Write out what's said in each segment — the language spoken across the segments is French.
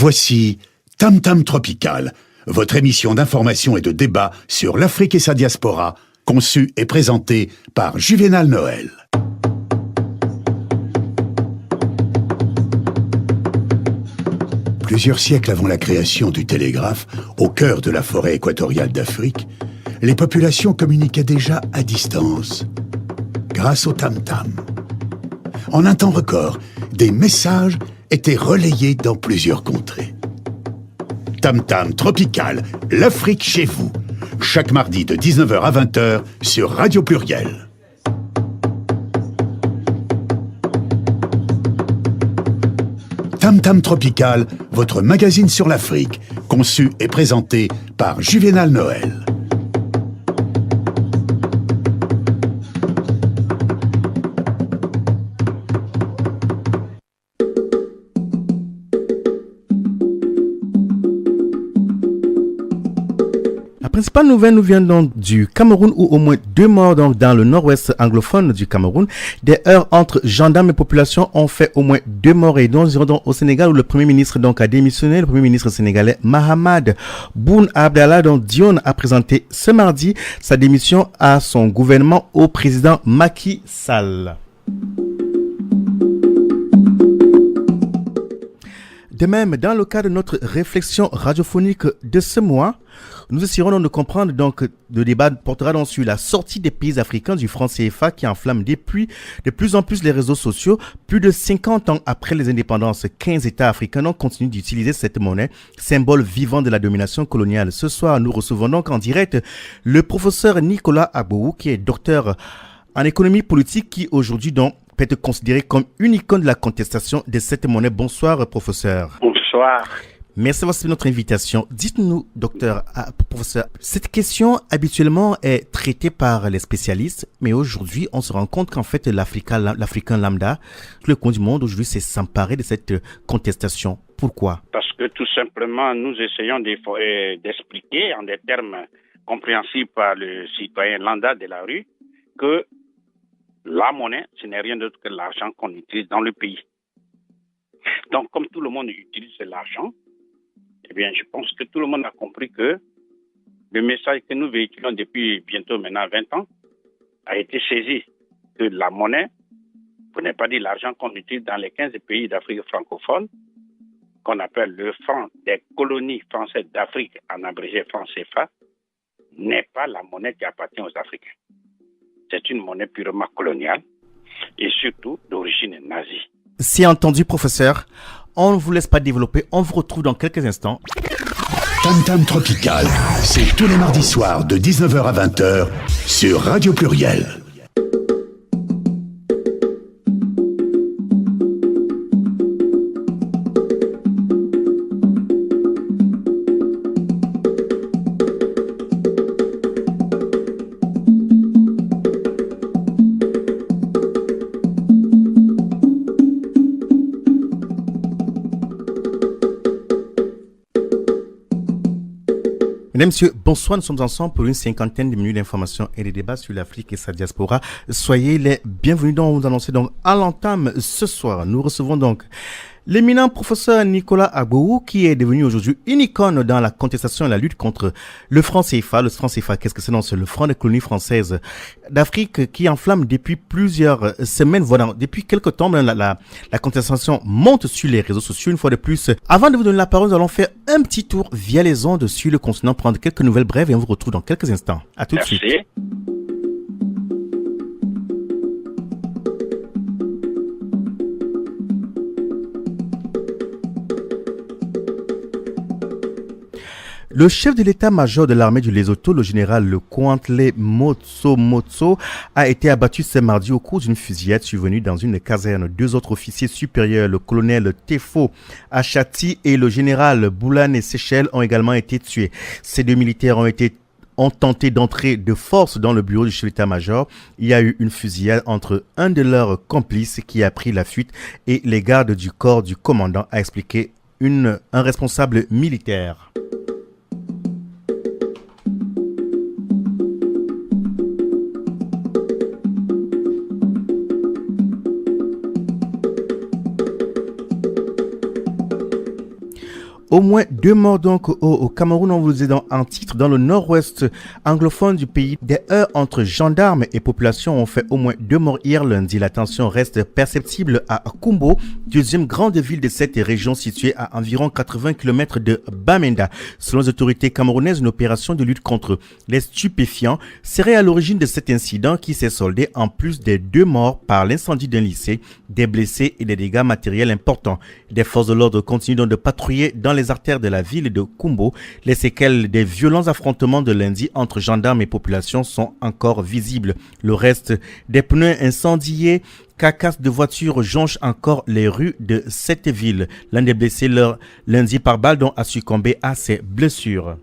Voici Tam Tam Tropical, votre émission d'information et de débat sur l'Afrique et sa diaspora, conçue et présentée par Juvénal Noël. Plusieurs siècles avant la création du télégraphe, au cœur de la forêt équatoriale d'Afrique, les populations communiquaient déjà à distance, grâce au tam-tam. En un temps record, des messages étaient relayés dans plusieurs contrées. Tam Tam Tropical, l'Afrique chez vous, chaque mardi de 19h à 20h sur Radio Pluriel. Tam Tam Tropical, votre magazine sur l'Afrique, conçu et présenté par Juvénal Noël. La principale nouvelle nous vient donc du Cameroun où au moins 2 morts donc dans le nord-ouest anglophone du Cameroun. Des heurts entre gendarmes et population ont fait au moins 2 morts et donc au Sénégal où le premier ministre donc a démissionné. Le premier ministre sénégalais Mahamad Boun Abdallah donc Dionne a présenté ce mardi sa démission à son gouvernement au président Macky Sall. De même, dans le cadre de notre réflexion radiophonique de ce mois, nous essaierons de comprendre donc le débat portera donc sur la sortie des pays africains du franc CFA qui enflamme depuis de plus en plus les réseaux sociaux. Plus de 50 ans après les indépendances, 15 États africains donc continuent d'utiliser cette monnaie, symbole vivant de la domination coloniale. Ce soir, nous recevons donc en direct le professeur Nicolas Agboou qui est docteur en économie politique qui aujourd'hui donc peut être considéré comme une icône de la contestation de cette monnaie. Bonsoir, professeur. Bonsoir. Merci d'avoir accepté notre invitation. Dites-nous, professeur, cette question habituellement est traitée par les spécialistes, mais aujourd'hui, on se rend compte qu'en fait, l'Africain lambda, tout le coin du monde aujourd'hui, s'est s'emparer de cette contestation. Pourquoi? Parce que tout simplement, nous essayons d'expliquer en des termes compréhensibles par le citoyen lambda de la rue que la monnaie, ce n'est rien d'autre que l'argent qu'on utilise dans le pays. Donc, comme tout le monde utilise l'argent, eh bien, je pense que tout le monde a compris que le message que nous véhiculons depuis bientôt maintenant 20 ans a été saisi. Que la monnaie, pour ne pas dire l'argent qu'on utilise dans les 15 pays d'Afrique francophone, qu'on appelle le franc des colonies françaises d'Afrique, en abrégé franc CFA, n'est pas la monnaie qui appartient aux Africains. C'est une monnaie purement coloniale et surtout d'origine nazie. C'est entendu, professeur. On ne vous laisse pas développer. On vous retrouve dans quelques instants. Tam Tam Tropical, c'est tous les mardis soirs de 19h à 20h sur Radio Pluriel. Mesdames, Messieurs, bonsoir, nous sommes ensemble pour une 50aine de minutes d'informations et de débats sur l'Afrique et sa diaspora. Soyez les bienvenus, donc on vous annonce donc à l'entame ce soir. Nous recevons donc l'éminent professeur Nicolas Agboou qui est devenu aujourd'hui une icône dans la contestation et la lutte contre le franc CFA. Le franc CFA, qu'est-ce que c'est? Non, c'est le franc des colonies françaises d'Afrique qui enflamme depuis plusieurs semaines, voilà, depuis quelques temps. La contestation monte sur les réseaux sociaux une fois de plus. Avant de vous donner la parole, nous allons faire un petit tour via les ondes sur le continent, prendre quelques nouvelles brèves et on vous retrouve dans quelques instants. À tout de suite. Le chef de l'état-major de l'armée du Lesotho, le général Kwantle Motso, a été abattu ce mardi au cours d'une fusillade survenue dans une caserne. 2 autres officiers supérieurs, le colonel Tefo Achati et le général Boulane Seychelles, ont également été tués. Ces 2 militaires ont tenté d'entrer de force dans le bureau du chef d'état-major. Il y a eu une fusillade entre un de leurs complices qui a pris la fuite et les gardes du corps du commandant, a expliqué un responsable militaire. Au moins 2 morts donc au Cameroun, on vous le disait en titre, dans le nord-ouest anglophone du pays. Des heurts entre gendarmes et population ont fait au moins 2 morts hier lundi. La tension reste perceptible à Kumbo, deuxième grande ville de cette région située à environ 80 km de Bamenda. Selon les autorités camerounaises, une opération de lutte contre les stupéfiants serait à l'origine de cet incident qui s'est soldé en plus des 2 morts par l'incendie d'un lycée, des blessés et des dégâts matériels importants. Des forces de l'ordre continuent donc de patrouiller dans les artères de la ville de Kumbo. Les séquelles des violents affrontements de lundi entre gendarmes et population sont encore visibles. Le reste des pneus incendiés, carcasses de voitures jonchent encore les rues de cette ville. L'un des blessés lundi par balle donc a succombé à ses blessures.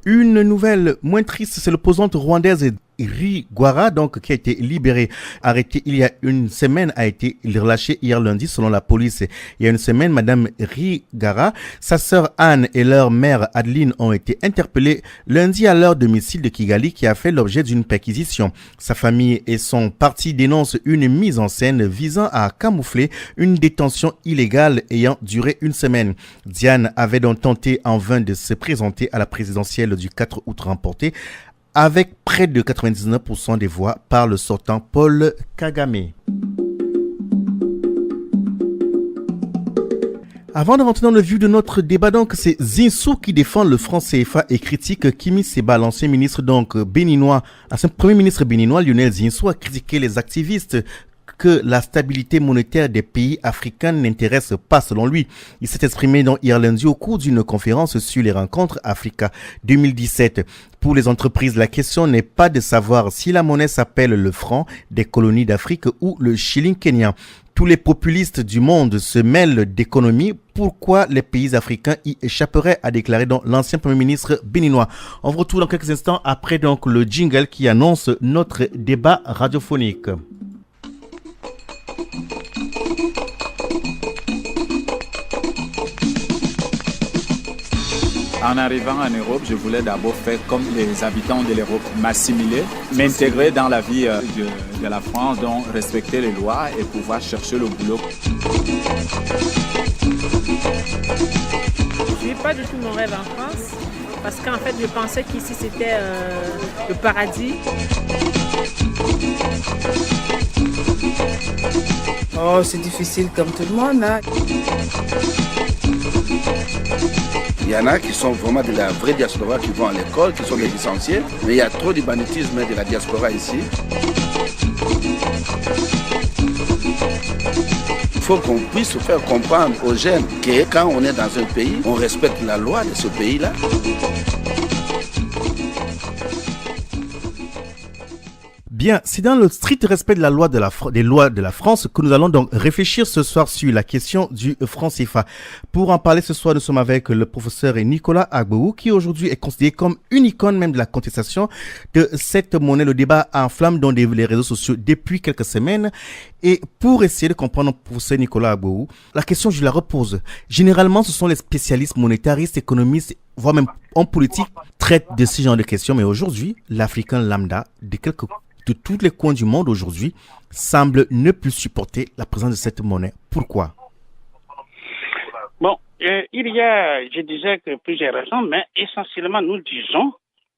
Une nouvelle moins triste, c'est l'opposante rwandaise Rwigara, donc, qui a été libérée, arrêtée il y a une semaine, a été relâchée hier lundi selon la police. Il y a une semaine, Madame Rwigara, sa sœur Anne et leur mère Adeline ont été interpellées lundi à leur domicile de Kigali qui a fait l'objet d'une perquisition. Sa famille et son parti dénoncent une mise en scène visant à camoufler une détention illégale ayant duré une semaine. Diane avait donc tenté en vain de se présenter à la présidentielle du 4 août remportée avec près de 99% des voix par le sortant Paul Kagame. Avant de rentrer dans le vif de notre débat, donc, c'est Zinsou qui défend le franc CFA et critique Kimi Seba, l'ancien ministre béninois, ancien premier ministre béninois Lionel Zinsou a critiqué les activistes que la stabilité monétaire des pays africains n'intéresse pas selon lui. Il s'est exprimé hier lundi au cours d'une conférence sur les rencontres Africa 2017. Pour les entreprises, la question n'est pas de savoir si la monnaie s'appelle le franc des colonies d'Afrique ou le shilling kenyan. Tous les populistes du monde se mêlent d'économie. Pourquoi les pays africains y échapperaient, a déclaré donc l'ancien premier ministre béninois. On vous retrouve dans quelques instants après donc le jingle qui annonce notre débat radiophonique. En arrivant en Europe, je voulais d'abord faire comme les habitants de l'Europe, m'assimiler, m'intégrer dans la vie de la France, donc respecter les lois et pouvoir chercher le boulot. Je ne vis pas du tout mon rêve en France, parce qu'en fait, je pensais qu'ici, c'était le paradis. Oh, c'est difficile comme tout le monde, hein. Il y en a qui sont vraiment de la vraie diaspora, qui vont à l'école, qui sont des licenciés, mais il y a trop de banditisme de la diaspora ici. Il faut qu'on puisse faire comprendre aux jeunes que quand on est dans un pays, on respecte la loi de ce pays-là. Bien, c'est dans le strict respect de la loi des lois de la France que nous allons donc réfléchir ce soir sur la question du franc CFA. Pour en parler ce soir, nous sommes avec le professeur Nicolas Agboou, qui aujourd'hui est considéré comme une icône même de la contestation de cette monnaie. Le débat enflamme dans les réseaux sociaux depuis quelques semaines. Et pour essayer de comprendre, professeur Nicolas Agboou, la question, je la repose. Généralement, ce sont les spécialistes monétaristes, économistes, voire même en politique, traitent de ce genre de questions. Mais aujourd'hui, l'Africain lambda, de tous les coins du monde aujourd'hui, semble ne plus supporter la présence de cette monnaie. Pourquoi? Bon, il y a, je disais que plusieurs raisons, mais essentiellement, nous disons,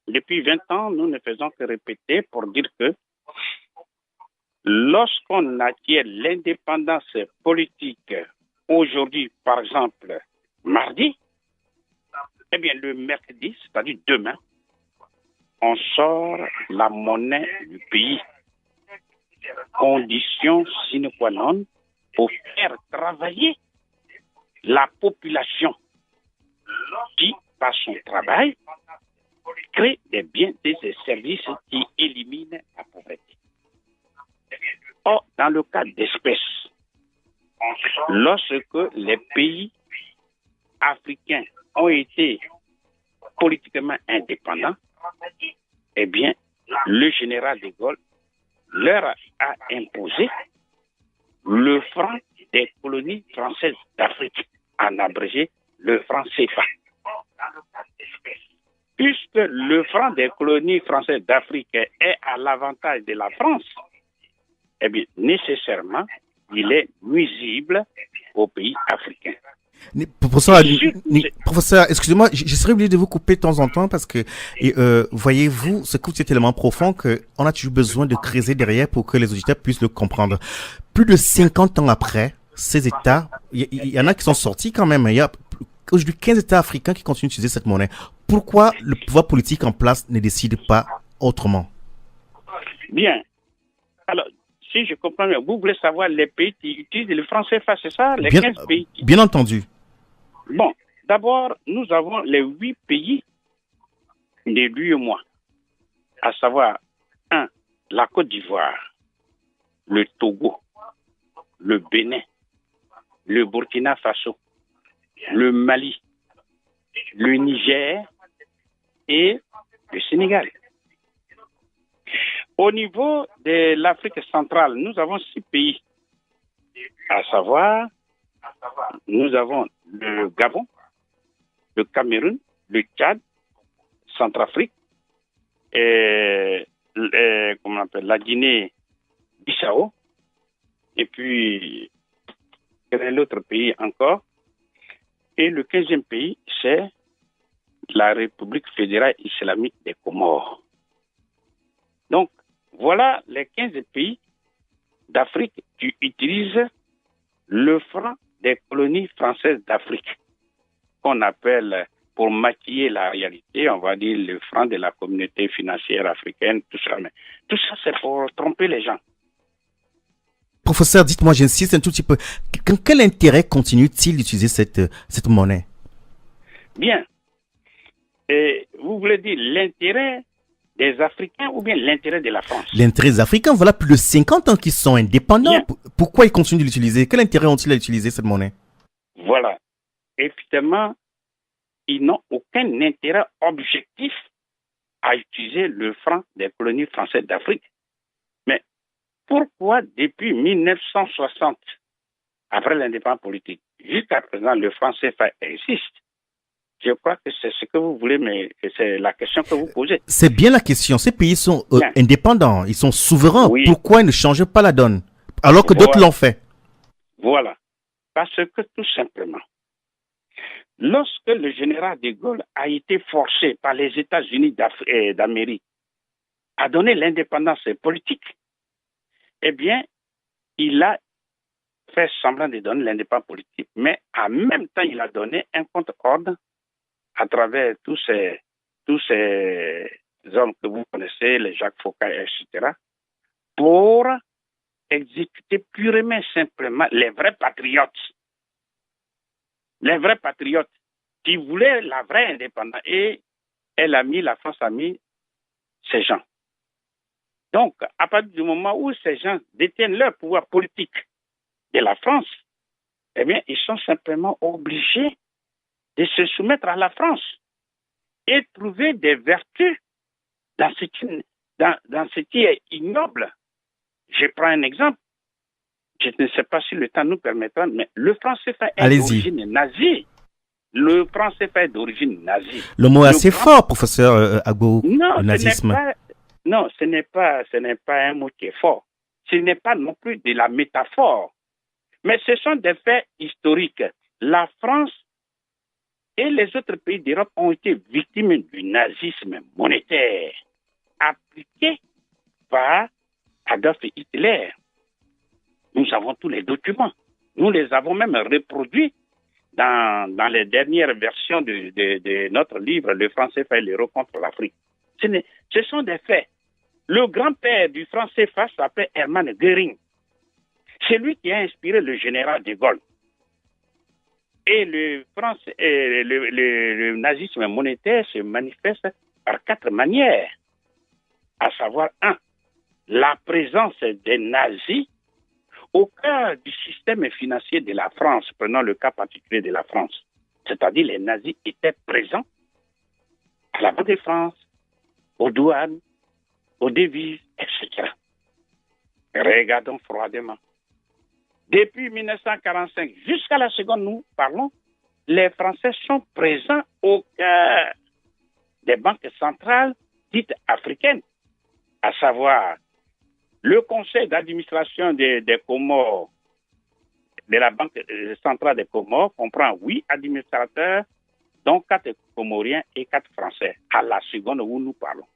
depuis 20 ans, nous ne faisons que répéter pour dire que lorsqu'on acquiert l'indépendance politique aujourd'hui, par exemple, mardi, eh bien, le mercredi, c'est-à-dire demain, on sort la monnaie du pays. Condition sine qua non pour faire travailler la population qui, par son travail, crée des biens et des services qui éliminent la pauvreté. Or, dans le cas d'espèces, lorsque les pays africains ont été politiquement indépendants, eh bien, le général de Gaulle leur a imposé le franc des colonies françaises d'Afrique, en abrégé le franc CFA. Puisque le franc des colonies françaises d'Afrique est à l'avantage de la France, eh bien, nécessairement, il est nuisible aux pays africains. Professeur, excusez-moi, je serais obligé de vous couper de temps en temps parce que, voyez-vous, ce coup est tellement profond qu'on a toujours besoin de creuser derrière pour que les auditeurs puissent le comprendre. Plus de 50 ans après, ces États, il y en a qui sont sortis quand même. Il y a aujourd'hui 15 États africains qui continuent d'utiliser cette monnaie. Pourquoi le pouvoir politique en place ne décide pas autrement? Bien. Alors, si je comprends bien, vous voulez savoir les pays qui utilisent le franc CFA, c'est ça? Les 15 pays. Bien entendu. Bon, d'abord, nous avons les 8 pays de l'UEMOA, à savoir 1. La Côte d'Ivoire, le Togo, le Bénin, le Burkina Faso, le Mali, le Niger et le Sénégal. Au niveau de l'Afrique centrale, nous avons 6 pays, à savoir, nous avons le Gabon, le Cameroun, le Tchad, Centrafrique, et, comment on appelle, la Guinée-Bissau, et puis, quel est l'autre pays encore? Et le 15e pays, c'est la République fédérale islamique des Comores. Donc, voilà les 15 pays d'Afrique qui utilisent le franc des colonies françaises d'Afrique, qu'on appelle, pour maquiller la réalité, on va dire le franc de la communauté financière africaine, tout ça. Mais tout ça, c'est pour tromper les gens. Professeur, dites-moi, j'insiste un tout petit peu, quel intérêt continue-t-il d'utiliser cette monnaie? Bien. Et vous voulez dire l'intérêt des Africains ou bien l'intérêt de la France? L'intérêt des Africains, voilà plus de 50 ans qu'ils sont indépendants. Bien. Pourquoi ils continuent de l'utiliser? Quel intérêt ont-ils à utiliser cette monnaie? Voilà. Effectivement, ils n'ont aucun intérêt objectif à utiliser le franc des colonies françaises d'Afrique. Mais pourquoi depuis 1960, après l'indépendance politique, jusqu'à présent, le franc CFA existe? Je crois que c'est ce que vous voulez, mais c'est la question que vous posez. C'est bien la question. Ces pays sont indépendants, ils sont souverains. Oui. Pourquoi ils ne changent pas la donne alors que d'autres l'ont fait? Voilà. Parce que tout simplement, lorsque le général de Gaulle a été forcé par les États-Unis d'Amérique à donner l'indépendance politique, eh bien, il a fait semblant de donner l'indépendance politique, mais en même temps, il a donné un contre-ordre à travers tous ces hommes que vous connaissez, les Jacques Faucon, etc., pour exécuter purement et simplement les vrais patriotes. Les vrais patriotes qui voulaient la vraie indépendance. Et la France a mis ces gens. Donc, à partir du moment où ces gens détiennent leur pouvoir politique de la France, eh bien, ils sont simplement obligés de se soumettre à la France et trouver des vertus dans ce qui est ignoble. Je prends un exemple. Je ne sais pas si le temps nous permettra, mais le franc CFA est d'origine nazie. Le franc CFA est d'origine nazie. Le mot est assez fort, professeur Agbo, le nazisme. Ce n'est pas un mot qui est fort. Ce n'est pas non plus de la métaphore. Mais ce sont des faits historiques. La France et les autres pays d'Europe ont été victimes du nazisme monétaire appliqué par Adolf Hitler. Nous avons tous les documents. Nous les avons même reproduits dans les dernières versions de notre livre, Le franc CFA et l'euro contre l'Afrique. Ce sont des faits. Le grand-père du franc CFA s'appelait Hermann Göring. C'est lui qui a inspiré le général de Gaulle. Et le nazisme monétaire se manifeste par 4 manières. À savoir, 1, la présence des nazis au cœur du système financier de la France, prenons le cas particulier de la France. C'est-à-dire les nazis étaient présents à la Banque de France, aux douanes, aux devises, etc. Regardons froidement. Depuis 1945 jusqu'à la seconde, nous parlons, les Français sont présents au cœur des banques centrales dites africaines, à savoir Le conseil d'administration des Comores, de la Banque centrale des Comores, comprend 8 administrateurs, dont 4 Comoriens et 4 Français, à la seconde où nous parlons.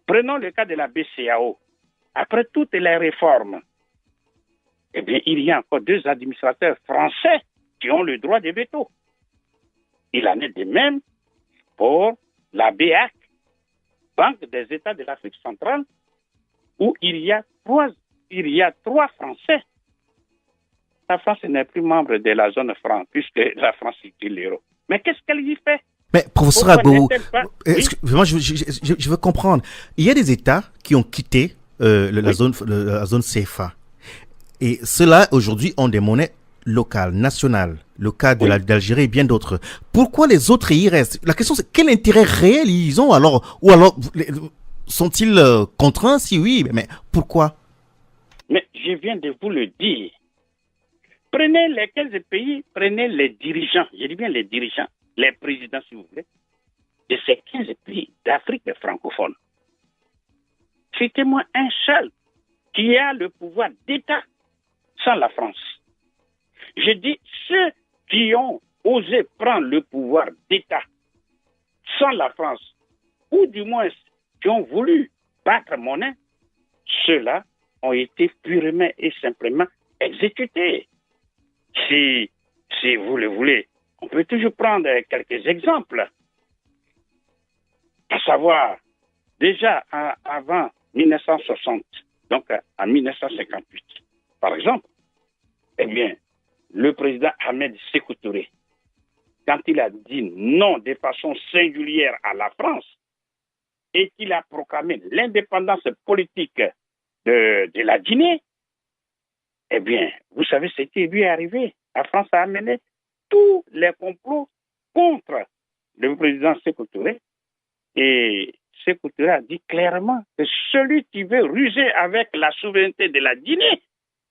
Prenons le cas de la BCAO. Après toutes les réformes, eh bien, il y a encore 2 administrateurs français qui ont le droit de veto. Il en est de même pour la BAC, Banque des États de l'Afrique centrale, où il y a 3 Français. La France n'est plus membre de la zone franc, puisque la France utilise l'euro. Mais qu'est-ce qu'elle y fait? Mais professeur Agbo, je veux comprendre. Il y a des États qui ont quitté la zone CFA. Et ceux-là, aujourd'hui, ont des monnaies locales, nationales. Le cas de d'Algérie et bien d'autres. Pourquoi les autres y restent? La question, c'est quel intérêt réel ils ont alors? Ou alors, sont-ils contraints? Si oui, mais pourquoi? Mais je viens de vous le dire. Prenez les 15 pays, prenez les dirigeants, je dis bien les dirigeants, les présidents, si vous voulez, de ces 15 pays d'Afrique francophone. Citez-moi un seul qui a le pouvoir d'État sans la France. Je dis ceux qui ont osé prendre le pouvoir d'État sans la France, ou du moins qui ont voulu battre monnaie, ceux-là ont été purement et simplement exécutés. Si vous le voulez, on peut toujours prendre quelques exemples. À savoir, déjà avant 1960, donc en 1958, par exemple, eh bien, le président Ahmed Sékou Touré, quand il a dit non de façon singulière à la France et qu'il a proclamé l'indépendance politique de la Guinée, eh bien, vous savez ce qui lui est arrivé. La France a amené tous les complots contre le président Sékou Touré. Et Sékou Touré a dit clairement que celui qui veut ruser avec la souveraineté de la Guinée,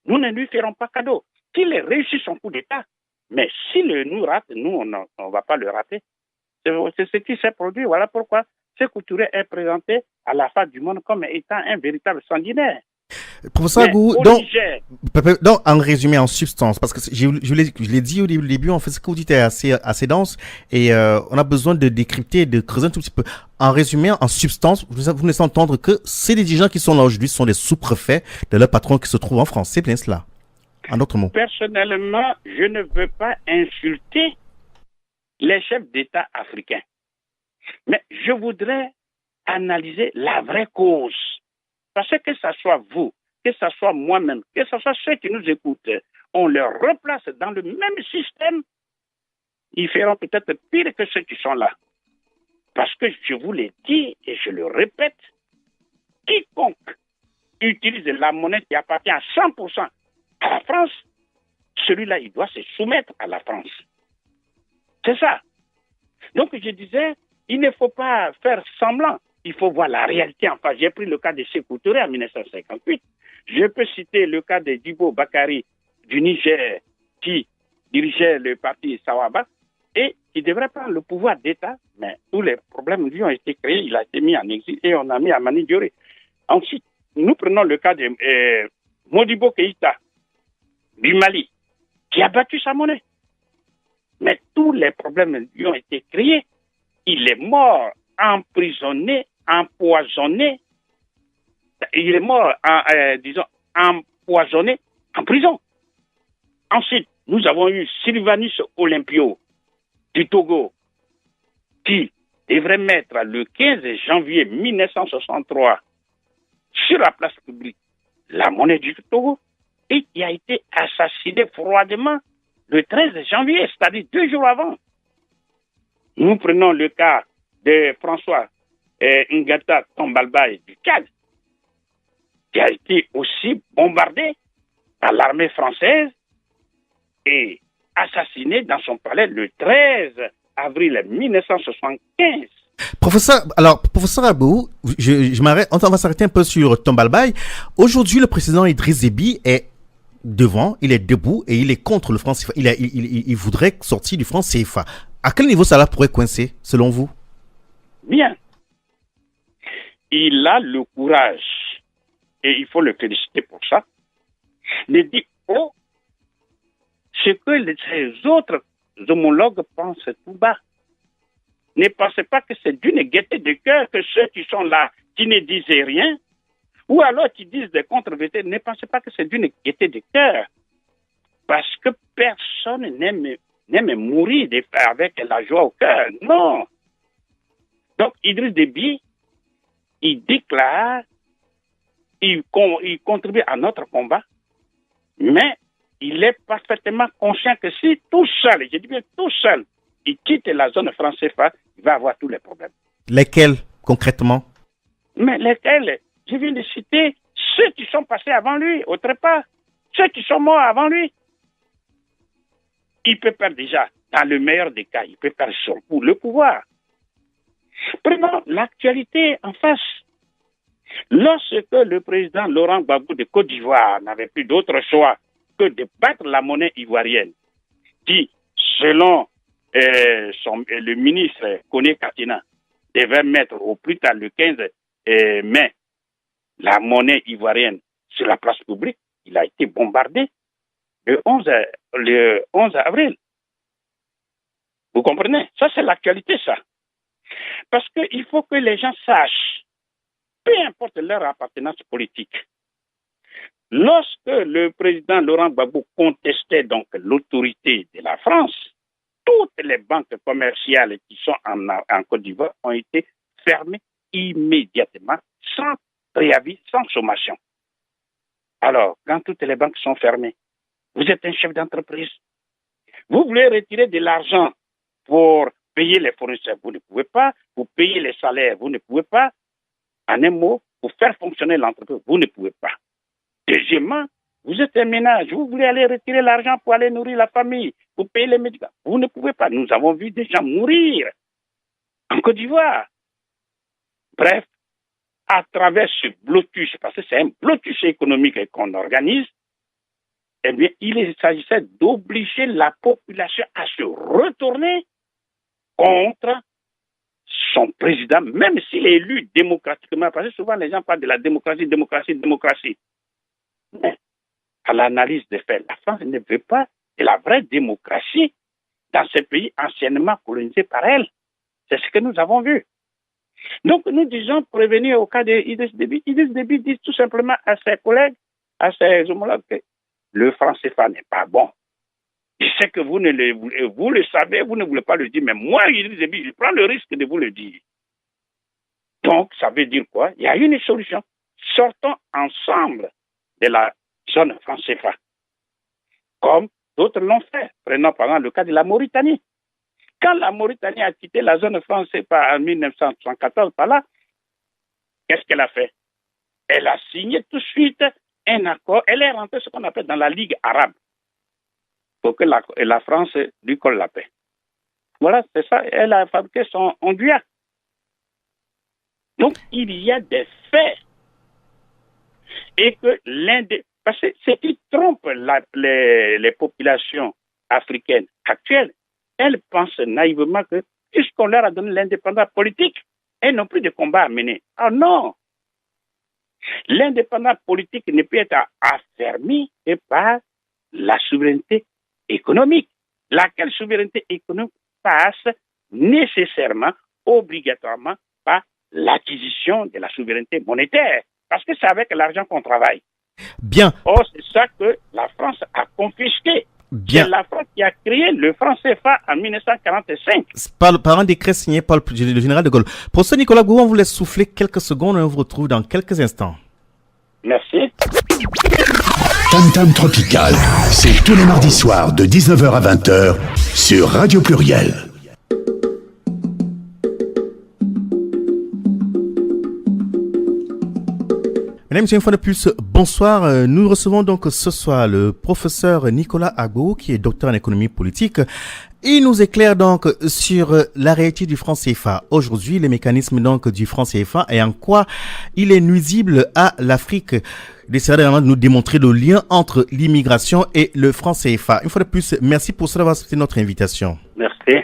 nous ne lui ferons pas cadeau. Qu'il ait réussi son coup d'État, mais s'il nous rate, nous, on ne va pas le rater. C'est ce qui s'est produit. Voilà pourquoi Sékou Touré est présenté à la face du monde comme étant un véritable sanguinaire. Professeur Agbo, donc, en résumé, en substance, parce que je l'ai dit au début, en fait, ce que vous dites est assez dense et on a besoin de décrypter, de creuser un tout petit peu. En résumé, en substance, vous laissez entendre que ces dirigeants qui sont là aujourd'hui sont des sous-préfets de leur patron qui se trouve en France. C'est bien cela, en d'autres mots. Personnellement, je ne veux pas insulter les chefs d'État africains. Mais je voudrais analyser la vraie cause. Parce que ce soit vous, que ce soit moi-même, que ce soit ceux qui nous écoutent, on leur replace dans le même système, ils feront peut-être pire que ceux qui sont là. Parce que je vous l'ai dit et je le répète, quiconque utilise la monnaie qui appartient à 100% à la France, celui-là, il doit se soumettre à la France. C'est ça. Donc je disais, il ne faut pas faire semblant. Il faut voir la réalité en face. J'ai pris le cas de Sékou Touré en 1958. Je peux citer le cas de Djibo Bakary du Niger qui dirigeait le parti Sawaba et qui devrait prendre le pouvoir d'État, mais tous les problèmes lui ont été créés. Il a été mis en exil et on a mis Amani Dioré. Ensuite, nous prenons le cas de Modibo Keïta du Mali qui a battu sa monnaie. Mais tous les problèmes lui ont été créés. Il est mort emprisonné, empoisonné. Il est mort, empoisonné en prison. Ensuite, nous avons eu Sylvanus Olympio du Togo qui devrait mettre le 15 janvier 1963 sur la place publique la monnaie du Togo et qui a été assassiné froidement le 13 janvier, c'est-à-dire 2 jours avant. Nous prenons le cas de François Ngata Tombalbaye du Tchad, qui a été aussi bombardé par l'armée française et assassiné dans son palais le 13 avril 1975. Professeur Agbo, je m'arrête, on va s'arrêter un peu sur Tombalbaye. Aujourd'hui, le président Idriss Déby est devant, il est debout et il est contre le franc CFA. Il voudrait sortir du franc CFA. À quel niveau ça pourrait coincer, selon vous? Bien. Il a le courage et il faut le féliciter pour ça, ne dit oh, ce que ses autres homologues pensent tout bas. Ne pensez pas que c'est d'une gaieté de cœur que ceux qui sont là, qui ne disent rien, ou alors qui disent des contre-vérités, ne pensez pas que c'est d'une gaieté de cœur. Parce que personne n'aime mourir avec la joie au cœur. Non. Donc, Idriss Déby, il déclare, il contribue à notre combat, mais il est parfaitement conscient que si tout seul, je dis bien tout seul, il quitte la zone franc CFA, il va avoir tous les problèmes. Lesquels, concrètement? Mais lesquels? Je viens de citer ceux qui sont passés avant lui, autre part, ceux qui sont morts avant lui. Il peut perdre déjà, dans le meilleur des cas, il peut perdre le pouvoir. Prenons l'actualité en face. Lorsque le président Laurent Gbagbo de Côte d'Ivoire n'avait plus d'autre choix que de battre la monnaie ivoirienne, qui, selon le ministre Koné Katina, devait mettre au plus tard le 15 mai la monnaie ivoirienne sur la place publique, il a été bombardé le 11 avril. Vous comprenez? Ça, c'est l'actualité, ça. Parce qu'il faut que les gens sachent, peu importe leur appartenance politique, lorsque le président Laurent Gbagbo contestait donc l'autorité de la France, toutes les banques commerciales qui sont en Côte d'Ivoire ont été fermées immédiatement, sans préavis, sans sommation. Alors, quand toutes les banques sont fermées, vous êtes un chef d'entreprise, vous voulez retirer de l'argent pour payer les fournisseurs, vous ne pouvez pas, pour payer les salaires, vous ne pouvez pas, en un mot, pour faire fonctionner l'entreprise, vous ne pouvez pas. Deuxièmement, vous êtes un ménage, vous voulez aller retirer l'argent pour aller nourrir la famille, pour payer les médicaments, vous ne pouvez pas. Nous avons vu des gens mourir en Côte d'Ivoire. Bref, à travers ce blocus, parce que c'est un blocus économique qu'on organise, eh bien, il s'agissait d'obliger la population à se retourner contre son président, même s'il est élu démocratiquement, parce que souvent les gens parlent de la démocratie. Mais à l'analyse des faits, la France ne veut pas de la vraie démocratie dans ces pays anciennement colonisés par elle. C'est ce que nous avons vu. Donc nous disons prévenir au cas d'Idriss Déby. Idriss Déby dit tout simplement à ses collègues, à ses homologues que le franc CFA n'est pas bon. Je sais que vous le savez, vous ne voulez pas le dire, mais moi, Idriss Déby, je prends le risque de vous le dire. Donc, ça veut dire quoi? Il y a une solution. Sortons ensemble de la zone franc CFA, comme d'autres l'ont fait. Prenons par exemple le cas de la Mauritanie. Quand la Mauritanie a quitté la zone franc CFA en 1974 par là, qu'est-ce qu'elle a fait? Elle a signé tout de suite un accord. Elle est rentrée ce qu'on appelle dans la Ligue arabe pour que la France lui colle la paix. Voilà, c'est ça. Elle a fabriqué son onduleur. Donc, il y a des faits. Et que parce que ce qui trompe les populations africaines actuelles, elles pensent naïvement que puisqu'on leur a donné l'indépendance politique, elles n'ont plus de combat à mener. Ah non! L'indépendance politique ne peut être affermie que par la souveraineté économique. Laquelle souveraineté économique passe nécessairement, obligatoirement, par l'acquisition de la souveraineté monétaire. Parce que c'est avec l'argent qu'on travaille. Bien. Or, c'est ça que la France a confisqué. Bien. C'est la France qui a créé le franc CFA en 1945. Par un décret signé par le général de Gaulle. Professeur Nicolas Gbagbo, on vous laisse souffler quelques secondes et on vous retrouve dans quelques instants. Merci. Tam Tam Tropical, c'est tous les mardis soirs de 19h à 20h sur Radio Pluriel. Mesdames et messieurs, une fois de plus, bonsoir. Nous recevons donc ce soir le professeur Nicolas Gbagbo, qui est docteur en économie politique. Il nous éclaire donc sur la réalité du franc CFA. Aujourd'hui, les mécanismes donc du franc CFA et en quoi il est nuisible à l'Afrique. Il essaiera de nous démontrer le lien entre l'immigration et le franc CFA. Une fois de plus, merci pour cela d'avoir accepté notre invitation. Merci.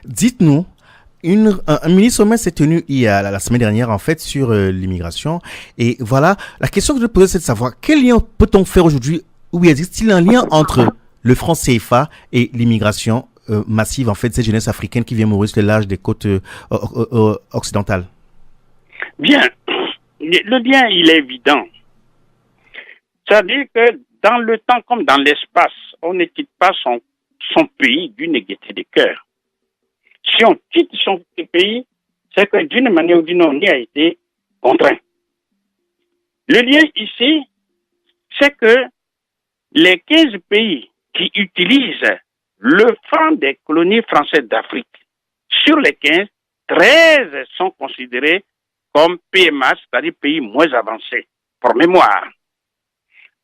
Dites-nous, Un mini-sommet s'est tenu la semaine dernière, en fait, sur l'immigration. Et voilà, la question que je pose, c'est de savoir quel lien peut-on faire aujourd'hui, ou existe-t-il un lien entre le franc CFA et l'immigration massive, en fait, cette jeunesse africaine qui vient mourir sur le large des côtes occidentales? Bien, le lien, il est évident. C'est-à-dire que dans le temps comme dans l'espace, on ne quitte pas son pays d'une gaieté de cœur. Si on quitte son pays, c'est que d'une manière ou d'une autre, on y a été contraint. Le lien ici, c'est que les 15 pays qui utilisent le franc des colonies françaises d'Afrique, sur les 15, 13 sont considérés comme PMA, c'est-à-dire pays moins avancés. Pour mémoire,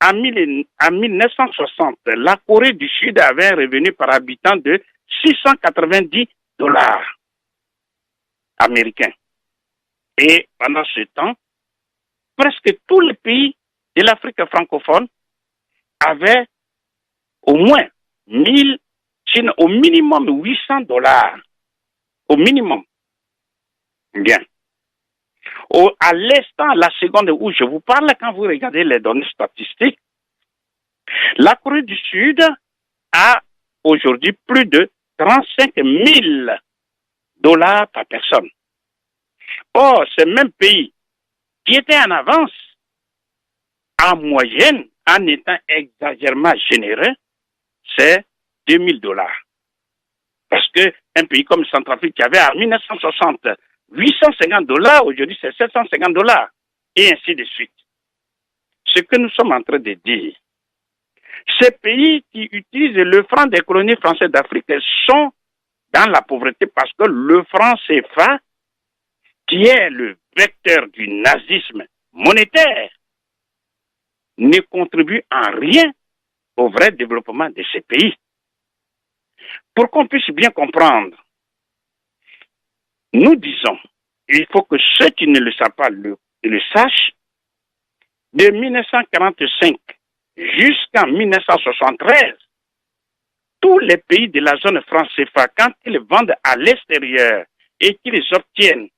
en 1960, la Corée du Sud avait un revenu par habitant de $690 américains. Et pendant ce temps, presque tous les pays de l'Afrique francophone avaient au moins au minimum $800. Au minimum. Bien. À l'instant, la seconde où je vous parle, quand vous regardez les données statistiques, la Corée du Sud a aujourd'hui plus de $35 000 par personne. Or, ce même pays qui était en avance, en moyenne, en étant exagérément généreux, c'est $2 000. Parce qu'un pays comme Centrafrique qui avait en 1960 $850, aujourd'hui c'est $750, et ainsi de suite. Ce que nous sommes en train de dire, ces pays qui utilisent le franc des colonies françaises d'Afrique sont dans la pauvreté parce que le franc CFA, qui est le vecteur du nazisme monétaire, ne contribue en rien au vrai développement de ces pays. Pour qu'on puisse bien comprendre, nous disons, il faut que ceux qui ne le savent pas le sachent, de 1945 jusqu'en 1973, tous les pays de la zone franc CFA, quand ils vendent à l'extérieur et qu'ils obtiennent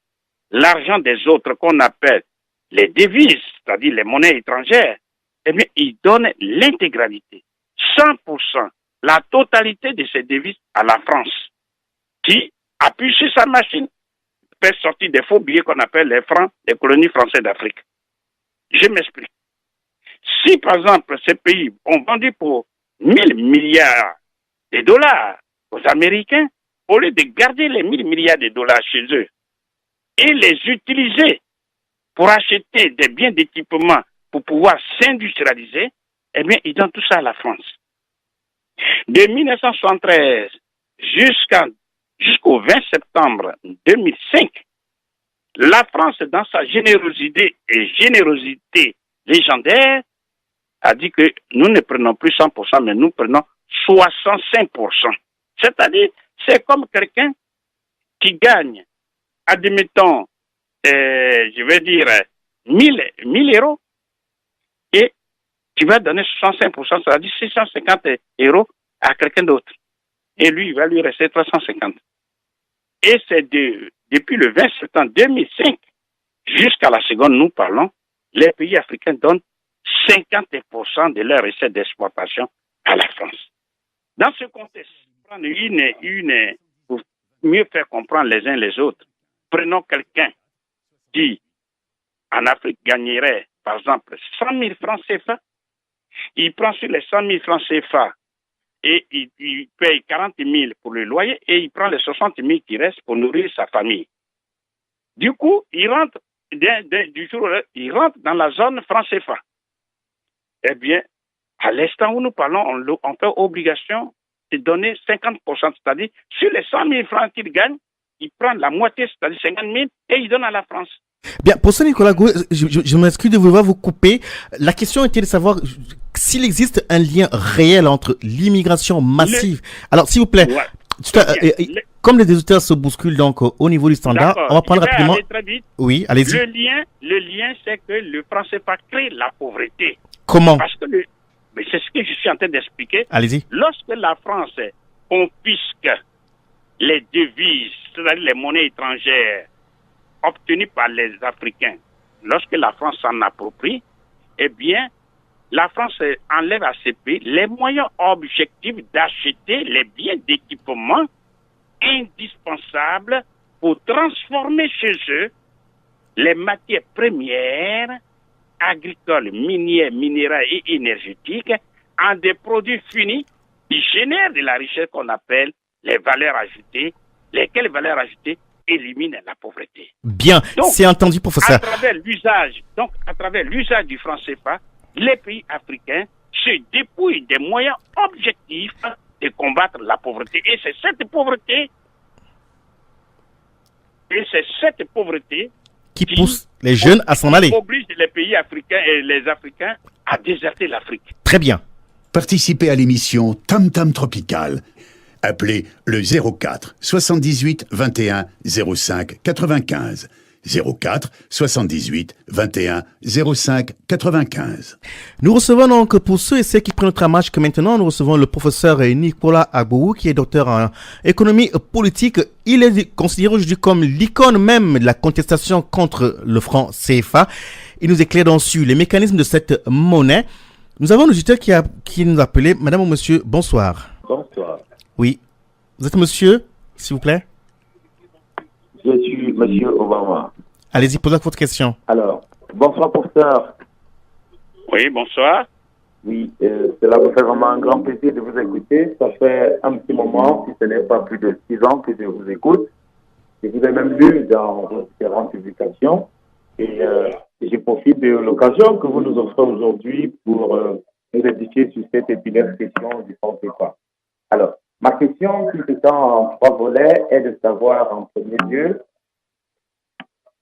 l'argent des autres qu'on appelle les devises, c'est-à-dire les monnaies étrangères, eh bien, ils donnent l'intégralité, 100%, la totalité de ces devises à la France, qui appuie sur sa machine, fait sortir des faux billets qu'on appelle les francs des colonies françaises d'Afrique. Je m'explique. Si, par exemple, ces pays ont vendu pour 1000 milliards de dollars aux Américains, au lieu de garder les 1000 milliards de dollars chez eux et les utiliser pour acheter des biens d'équipement pour pouvoir s'industrialiser, eh bien, ils donnent tout ça à la France. De 1973 jusqu'au 20 septembre 2005, la France, dans sa générosité légendaire, a dit que nous ne prenons plus 100%, mais nous prenons 65%. C'est-à-dire, c'est comme quelqu'un qui gagne, admettons, je vais dire, 1000 euros, et tu vas donner 65%, c'est-à-dire 650 euros à quelqu'un d'autre. Et lui, il va lui rester 350. Et c'est depuis le 20 septembre 2005 jusqu'à la seconde, nous parlons, les pays africains donnent 50% de leurs recettes d'exportation à la France. Dans ce contexte, prendre pour mieux faire comprendre les uns les autres, prenons quelqu'un qui, en Afrique, gagnerait, par exemple, 100 000 francs CFA. Il prend sur les 100 000 francs CFA et il paye 40 000 pour le loyer et il prend les 60 000 qui restent pour nourrir sa famille. Du coup, il rentre, du jour au lendemain, il rentre dans la zone franc CFA. Eh bien, à l'instant où nous parlons, on fait obligation de donner 50%, c'est-à-dire sur les 100 000 francs qu'il gagne, il prend la moitié, c'est-à-dire 50 000, et il donne à la France. Bien, pour ça, Nicolas Goué, je m'excuse de vouloir vous couper. La question était de savoir s'il existe un lien réel entre l'immigration massive. Alors, s'il vous plaît, comme les auditeurs se bousculent donc au niveau du standard, on va prendre rapidement. Très vite. Oui, allez-y. Le lien, c'est que le franc CFA crée la pauvreté. Comment? Parce que mais c'est ce que je suis en train d'expliquer. Allez-y. Lorsque la France confisque les devises, c'est-à-dire les monnaies étrangères obtenues par les Africains, lorsque la France s'en approprie, eh bien, la France enlève à ces pays les moyens objectifs d'acheter les biens d'équipement indispensables pour transformer chez eux les matières premières, agricoles, minières, minérales et énergétiques en des produits finis qui génèrent de la richesse qu'on appelle les valeurs ajoutées, lesquelles valeurs ajoutées éliminent la pauvreté. Bien, donc, c'est entendu, professeur. À travers l'usage du franc CFA, les pays africains se dépouillent des moyens objectifs de combattre la pauvreté. Et c'est cette pauvreté Qui pousse les jeunes à s'en aller. Oblige les pays africains et les Africains à déserter l'Afrique. Très bien. Participez à l'émission Tam Tam Tropical. Appelez le 04 78 21 05 95. 04 78 21 05 95. Nous recevons donc, pour ceux et celles qui prennent notre match que maintenant, nous recevons le professeur Nicolas Agbou, qui est docteur en économie politique. Il est considéré aujourd'hui comme l'icône même de la contestation contre le franc CFA. Il nous éclaire donc sur les mécanismes de cette monnaie. Nous avons un auditeur qui nous a appelé. Madame ou monsieur, bonsoir. Bonsoir. Oui. Vous êtes monsieur, s'il vous plaît? Je suis monsieur Obama. Allez-y, posez votre question. Alors, bonsoir professeur. Oui, bonsoir. Oui, cela me fait vraiment un grand plaisir de vous écouter. Ça fait un petit moment, si ce n'est pas plus de 6 ans que je vous écoute. Je vous ai même lu dans vos différentes publications. Et je profite de l'occasion que vous nous offrez aujourd'hui pour nous édifier sur cette épineuse question du franc CFA. Alors, ma question, qui étant en 3 volets, est de savoir en premier lieu,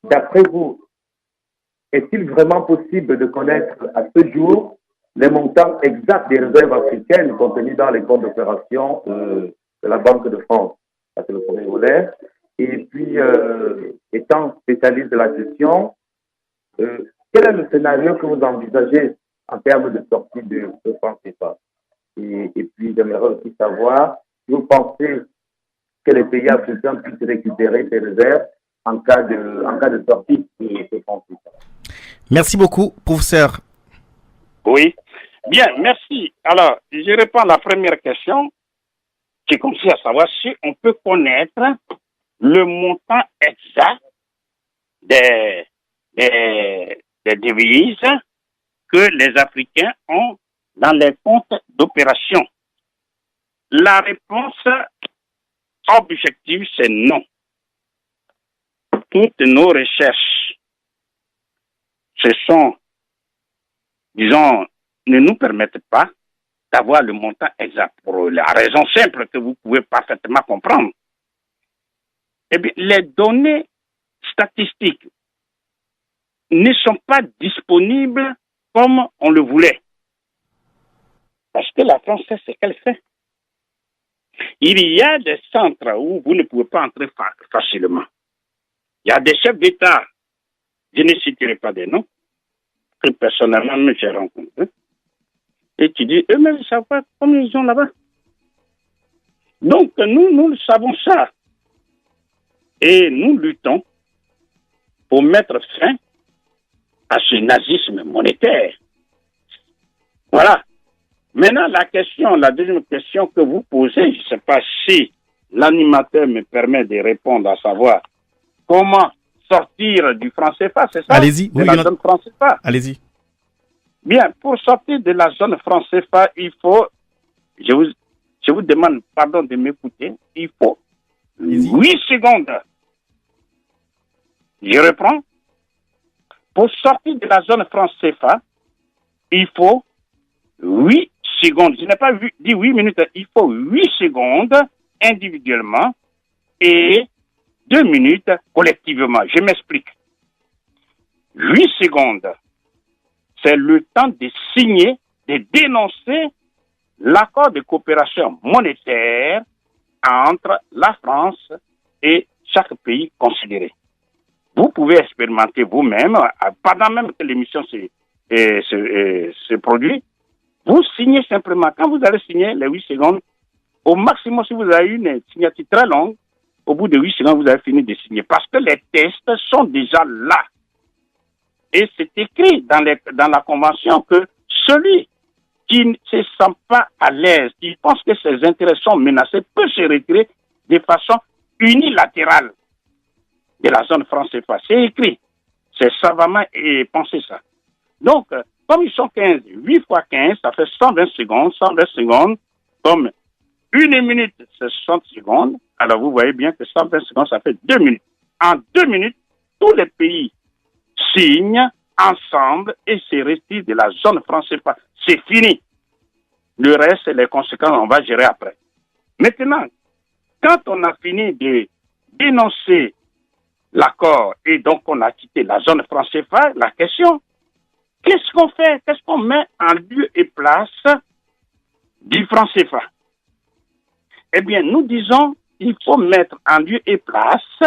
d'après vous, est-il vraiment possible de connaître à ce jour les montants exacts des réserves africaines contenues dans les comptes d'opération de la Banque de France? Ça, c'est le premier volet. Et puis, étant spécialiste de la gestion, quel est le scénario que vous envisagez en termes de sortie de ce franc CFA? Et puis, j'aimerais aussi savoir si vous pensez que les pays africains puissent récupérer ces réserves en cas de sortie de ce franc CFA. Merci beaucoup, professeur. Oui. Bien, merci. Alors, je réponds à la première question qui consiste à savoir si on peut connaître le montant exact des devises que les Africains ont dans les comptes d'opération. La réponse objective, c'est non. Toutes nos recherches, ne nous permettent pas d'avoir le montant exact pour la raison simple que vous pouvez parfaitement comprendre. Eh bien, les données statistiques ne sont pas disponibles comme on le voulait. Parce que la France sait ce qu'elle fait. Il y a des centres où vous ne pouvez pas entrer facilement. Il y a des chefs d'État, je ne citerai pas des noms, que personnellement j'ai rencontrés. Et tu dis, eux-mêmes ne savent pas combien ils ont là-bas. Donc, nous savons ça. Et nous luttons pour mettre fin à ce nazisme monétaire. Voilà. Maintenant, la deuxième question que vous posez, je ne sais pas si l'animateur me permet de répondre, à savoir comment sortir du franc CFA, c'est ça? Allez-y. De la zone franc CFA. Allez-y. Bien, pour sortir de la zone franc CFA, il faut, je vous demande pardon de m'écouter, il faut 8 secondes. Je reprends. Pour sortir de la zone franc CFA, il faut 8 secondes. Je n'ai pas dit 8 minutes, il faut 8 secondes individuellement et 2 minutes collectivement. Je m'explique. 8 secondes, c'est le temps de signer, de dénoncer l'accord de coopération monétaire entre la France et chaque pays considéré. Vous pouvez expérimenter vous-même, pendant même que l'émission se produit, vous signez simplement. Quand vous allez signer les 8 secondes, au maximum, si vous avez une signature très longue, au bout de 8 secondes, vous avez fini de signer. Parce que les tests sont déjà là. Et c'est écrit dans la convention que celui qui ne se sent pas à l'aise, qui pense que ses intérêts sont menacés, peut se retirer de façon unilatérale de la zone franc CFA. C'est écrit. C'est savamment pensé ça. Donc, comme ils sont 15, 8 fois 15, ça fait 120 secondes. 120 secondes, comme 1 minute, c'est 60 secondes. Alors, vous voyez bien que 120 secondes, ça fait 2 minutes. En 2 minutes, tous les pays signent ensemble et se retirent de la zone franc CFA. C'est fini. Le reste, les conséquences, on va gérer après. Maintenant, quand on a fini de dénoncer l'accord et donc on a quitté la zone franc CFA, la question, qu'est-ce qu'on fait? Qu'est-ce qu'on met en lieu et place du franc CFA? Eh bien, nous disons, il faut mettre en lieu et place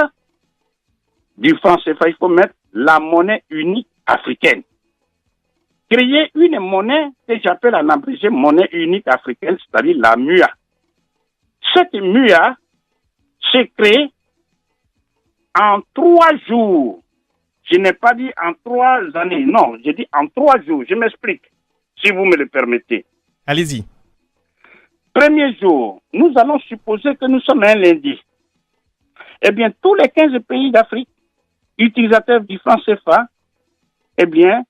du franc CFA, il faut mettre la monnaie unique africaine. Créer une monnaie que j'appelle en abrégé monnaie unique africaine, c'est-à-dire la MUA. Cette MUA s'est créée en 3 jours. Je n'ai pas dit en 3 années, non, j'ai dit en 3 jours. Je m'explique, si vous me le permettez. Allez-y. Premier jour, nous allons supposer que nous sommes un lundi. Eh bien, tous les 15 pays d'Afrique, utilisateurs du franc CFA, eh bien,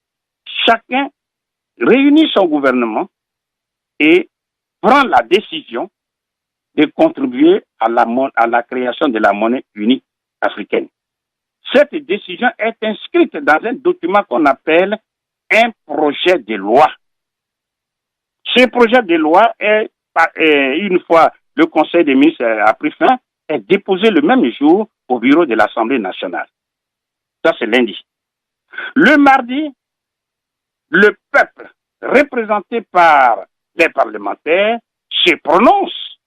chacun réunit son gouvernement et prend la décision de contribuer à la création de la monnaie unique africaine. Cette décision est inscrite dans un document qu'on appelle un projet de loi. Ce projet de loi est, une fois le Conseil des ministres a pris fin, est déposé le même jour au bureau de l'Assemblée nationale. Ça, c'est lundi. Le mardi, le peuple, représenté par les parlementaires, se prononce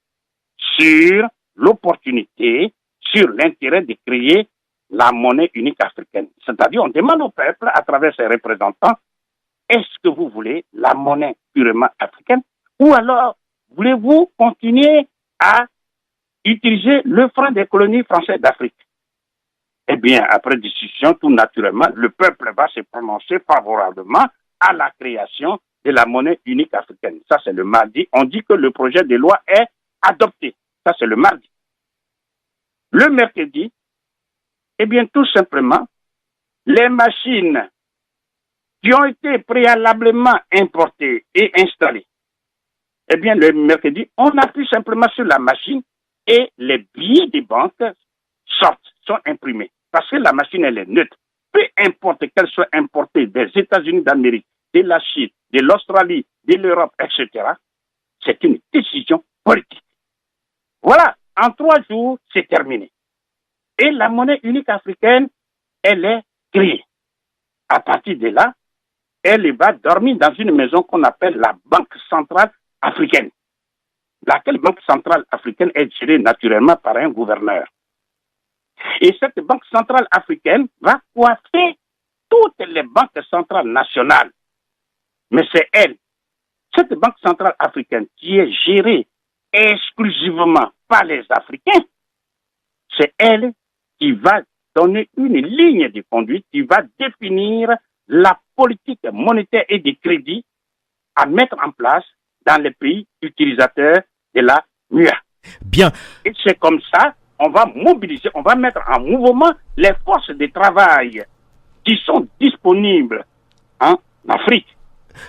sur l'opportunité, sur l'intérêt de créer la monnaie unique africaine. C'est-à-dire, on demande au peuple, à travers ses représentants, est-ce que vous voulez la monnaie purement africaine ou alors voulez-vous continuer à utiliser le franc des colonies françaises d'Afrique? Eh bien, après discussion, tout naturellement, le peuple va se prononcer favorablement à la création de la monnaie unique africaine. Ça, c'est le mardi. On dit que le projet de loi est adopté. Ça, c'est le mardi. Le mercredi, eh bien, tout simplement, les machines qui ont été préalablement importées et installées, eh bien, le mercredi, on appuie simplement sur la machine et les billets des banques sont imprimés. Parce que la machine, elle est neutre. Peu importe qu'elle soit importée des États-Unis d'Amérique, de la Chine, de l'Australie, de l'Europe, etc., c'est une décision politique. Voilà, en 3 jours, c'est terminé. Et la monnaie unique africaine, elle est créée. À partir de là, elle va dormir dans une maison qu'on appelle la Banque centrale africaine. Laquelle Banque centrale africaine est gérée naturellement par un gouverneur. Et cette Banque centrale africaine va coiffer toutes les banques centrales nationales. Mais c'est elle, cette Banque centrale africaine, qui est gérée exclusivement par les Africains, c'est elle qui va donner une ligne de conduite, qui va définir la politique monétaire et de crédit à mettre en place dans les pays utilisateurs de la MUA. Bien. Et c'est comme ça, on va mobiliser, on va mettre en mouvement les forces de travail qui sont disponibles en Afrique.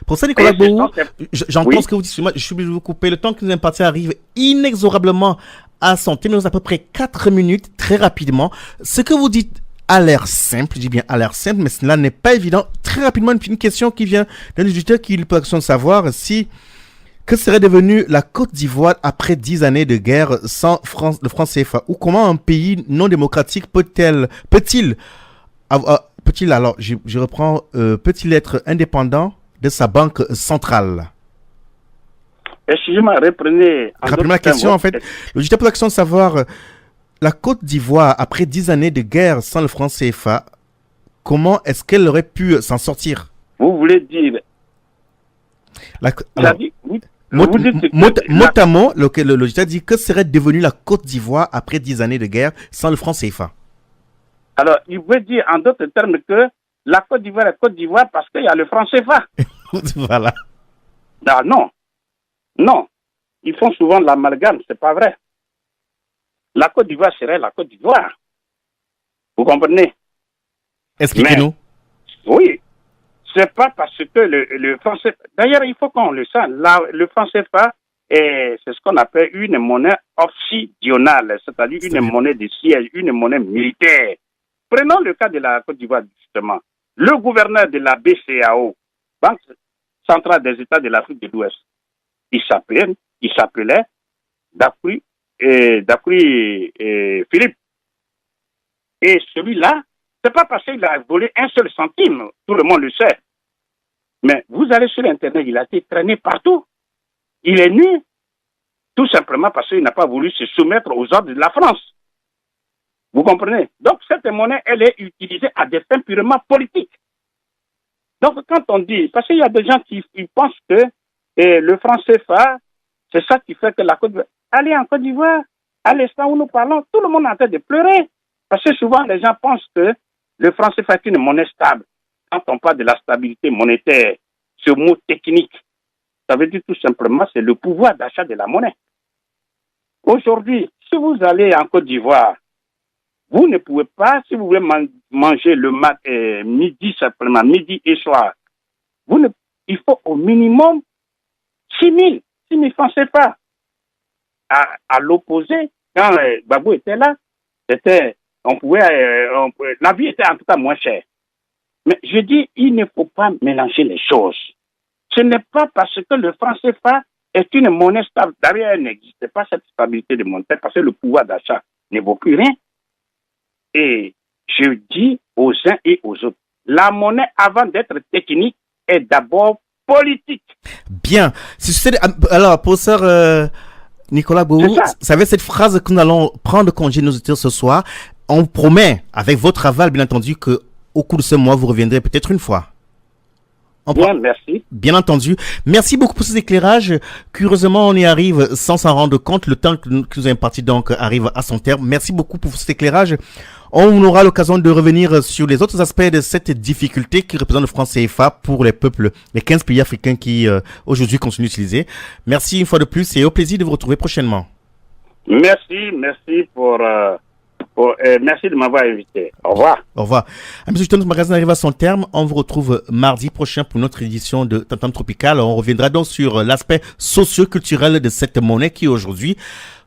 Professeur Nicolas Gbowou, j'entends ce que vous dites. Moi, je suis obligé de vous couper. Le temps que nous imparti arrive inexorablement à son terme. Nous avons à peu près 4 minutes, très rapidement. Ce que vous dites a l'air simple, je dis bien a l'air simple, mais cela n'est pas évident. Très rapidement, une question qui vient d'un auditeur qui peut savoir si que serait devenue la Côte d'Ivoire après 10 années de guerre sans le franc CFA, ou comment un pays non démocratique peut-il être indépendant de sa banque centrale? Excusez-moi, reprenez. Rapidement la question, en fait. L'auditeur pose la question de savoir, la Côte d'Ivoire, après 10 années de guerre sans le franc CFA, comment est-ce qu'elle aurait pu s'en sortir? Vous voulez dire... Alors, oui. Mot vous dites que mot à mot, le logiciel dit que serait devenue la Côte d'Ivoire après 10 années de guerre sans le franc CFA. Alors, il veut dire en d'autres termes que la Côte d'Ivoire est Côte d'Ivoire parce qu'il y a le franc CFA. Voilà. Ah, non. Non. Ils font souvent de l'amalgame, c'est pas vrai. La Côte d'Ivoire serait la Côte d'Ivoire. Vous comprenez? Expliquez-nous. Oui. C'est pas parce que le franc CFA... D'ailleurs, il faut qu'on le sache. Le franc CFA, c'est ce qu'on appelle une monnaie obsidionale, c'est-à-dire une monnaie de siège, une monnaie militaire. Prenons le cas de la Côte d'Ivoire, justement. Le gouverneur de la BCAO, Banque centrale des États de l'Afrique de l'Ouest, il s'appelait Dapri Philippe. Et celui-là, c'est pas parce qu'il a volé un seul centime, tout le monde le sait. Mais vous allez sur Internet, il a été traîné partout. Il est nu, tout simplement parce qu'il n'a pas voulu se soumettre aux ordres de la France. Vous comprenez? Donc, cette monnaie, elle est utilisée à des fins purement politiques. Donc, quand on dit, parce qu'il y a des gens qui pensent que le franc CFA, c'est ça qui fait que la Côte d'Ivoire... Allez en Côte d'Ivoire, à l'instant où nous parlons, tout le monde est en train de pleurer. Parce que souvent, les gens pensent que le franc CFA est une monnaie stable. Quand on parle de la stabilité monétaire, ce mot technique, ça veut dire tout simplement, c'est le pouvoir d'achat de la monnaie. Aujourd'hui, si vous allez en Côte d'Ivoire, vous ne pouvez pas, si vous voulez manger le midi simplement, midi et soir, il faut au minimum 6 000 francs CFA. À l'opposé, quand Babou était là, la vie était en tout cas moins chère. Mais je dis, il ne faut pas mélanger les choses. Ce n'est pas parce que le franc CFA est une monnaie stable. D'ailleurs, il n'existe pas cette stabilité de monnaie parce que le pouvoir d'achat ne vaut plus rien. Et je dis aux uns et aux autres, la monnaie, avant d'être technique, est d'abord politique. Bien. Alors, professeur Nicolas Bourou, vous savez cette phrase que nous allons prendre congé de nos auditeurs ce soir. On promet, avec votre aval, bien entendu, que au cours de ce mois, vous reviendrez peut-être une fois. Bien, merci. Bien entendu. Merci beaucoup pour ces éclairages. Curieusement, on y arrive sans s'en rendre compte. Le temps que nous avons imparti donc arrive à son terme. Merci beaucoup pour cet éclairage. On aura l'occasion de revenir sur les autres aspects de cette difficulté qui représente le franc CFA pour les peuples, les 15 pays africains qui aujourd'hui continuent d'utiliser. Merci une fois de plus et au plaisir de vous retrouver prochainement. Merci de m'avoir invité. Au revoir. Au revoir. Monsieur Justin, notre magazine arrive à son terme. On vous retrouve mardi prochain pour notre édition de Tam-Tam Tropical. On reviendra donc sur l'aspect socio-culturel de cette monnaie qui aujourd'hui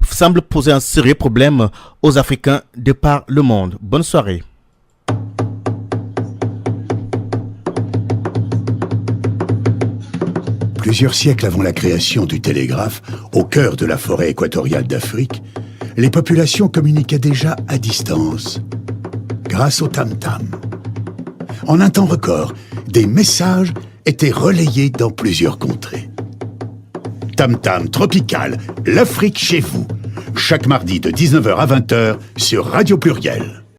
semble poser un sérieux problème aux Africains de par le monde. Bonne soirée. Plusieurs siècles avant la création du télégraphe, au cœur de la forêt équatoriale d'Afrique, les populations communiquaient déjà à distance, grâce au tam-tam. En un temps record, des messages étaient relayés dans plusieurs contrées. Tam-Tam Tropical, l'Afrique chez vous, chaque mardi de 19h à 20h sur Radio Pluriel.